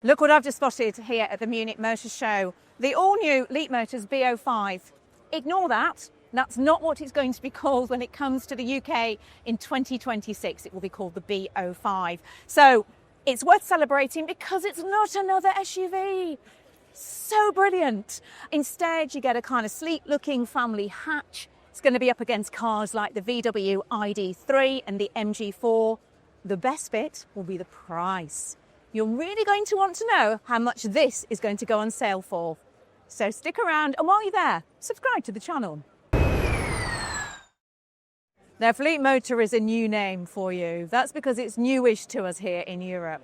Look what I've just spotted here at the Munich Motor Show. The all-new Leapmotor B05. Ignore that. That's not what it's going to be called when it comes to the UK in 2026. It will be called the B05. So it's worth celebrating because it's not another SUV. So brilliant. Instead, you get a kind of sleek-looking family hatch. It's going to be up against cars like the VW ID.3 and the MG4. The best bit will be the price. You're really going to want to know how much this is going to go on sale for. So stick around, and while you're there, subscribe to the channel. Now, Leapmotor is a new name for you. That's because it's newish to us here in Europe.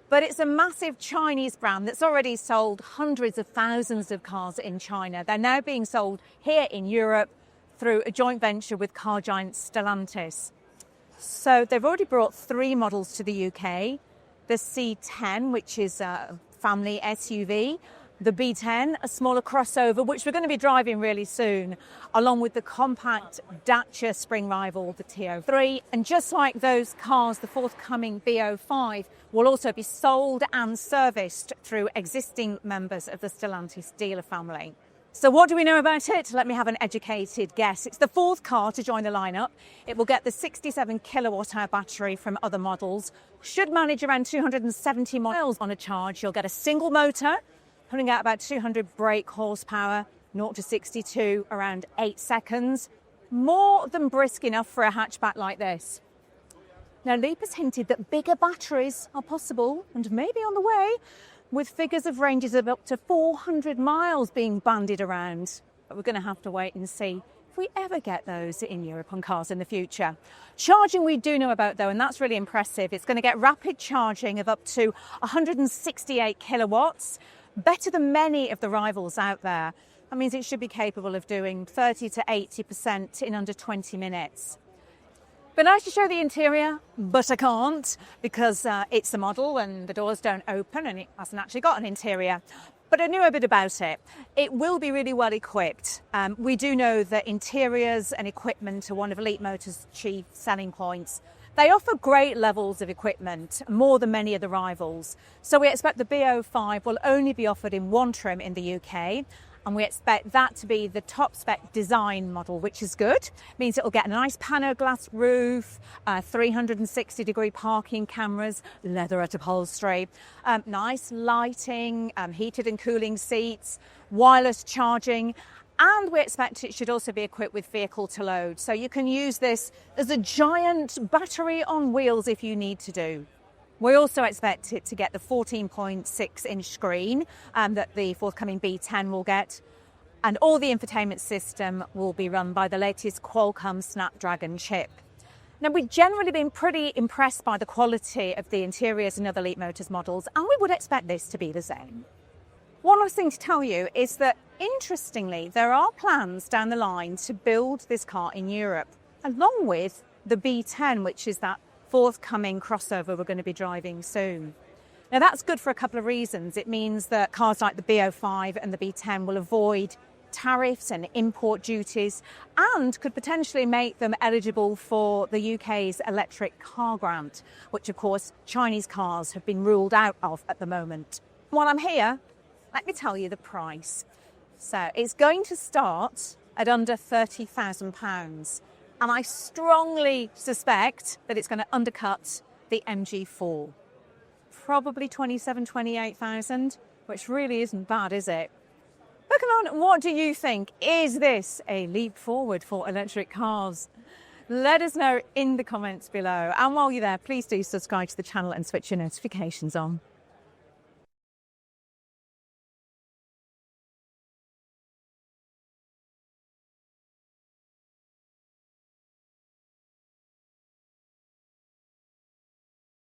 But it's a massive Chinese brand that's already sold hundreds of thousands of cars in China. They're now being sold here in Europe through a joint venture with car giant Stellantis. So they've already brought 3 models to the UK. The C10, which is a family SUV, the B10, a smaller crossover, which we're going to be driving really soon, along with the compact Dacia spring rival, the TO3. And just like those cars, the forthcoming B05 will also be sold and serviced through existing members of the Stellantis dealer family. So what do we know about it? Let me have an educated guess. It's the 4th car to join the lineup. It will get the 67 kilowatt-hour battery from other models. Should manage around 270 miles on a charge. You'll get a single motor, putting out about 200 brake horsepower, 0 to 62 around 8 seconds. More than brisk enough for a hatchback like this. Now, Leap has hinted that bigger batteries are possible and maybe on the way, with figures of ranges of up to 400 miles being bandied around. But we're going to have to wait and see if we ever get those in Europe on cars in the future. Charging we do know about, though, and that's really impressive. It's going to get rapid charging of up to 168 kilowatts, better than many of the rivals out there. That means it should be capable of doing 30 to 80% in under 20 minutes. But nice to show the interior, but I can't because it's a model and the doors don't open and it hasn't actually got an interior. But I knew a bit about it. It will be really well equipped. We do know that interiors and equipment are one of Leapmotor's chief selling points. They offer great levels of equipment, more than many of the rivals. So we expect the B05 will only be offered in one trim in the UK. And we expect that to be the top spec design model, which is good. It means it will get a nice pano glass roof, 360-degree parking cameras, leatherette upholstery, nice lighting, heated and cooling seats, wireless charging. And we expect it should also be equipped with vehicle to load. So you can use this as a giant battery on wheels if you need to do. We also expect it to get the 14.6-inch screen that the forthcoming B10 will get. And all the infotainment system will be run by the latest Qualcomm Snapdragon chip. Now, we've generally been pretty impressed by the quality of the interiors in other Leapmotors models, and we would expect this to be the same. One last thing to tell you is that, interestingly, there are plans down the line to build this car in Europe, along with the B10, which is that forthcoming crossover we're going to be driving soon. Now, that's good for a couple of reasons. It means that cars like the B05 and the B10 will avoid tariffs and import duties and could potentially make them eligible for the UK's electric car grant, which, of course, Chinese cars have been ruled out of at the moment. While I'm here, let me tell you the price. So it's going to start at under £30,000. And I strongly suspect that it's going to undercut the MG4. Probably 27,000, 28,000, which really isn't bad, is it? But come on, what do you think? Is this a leap forward for electric cars? Let us know in the comments below. And while you're there, please do subscribe to the channel and switch your notifications on.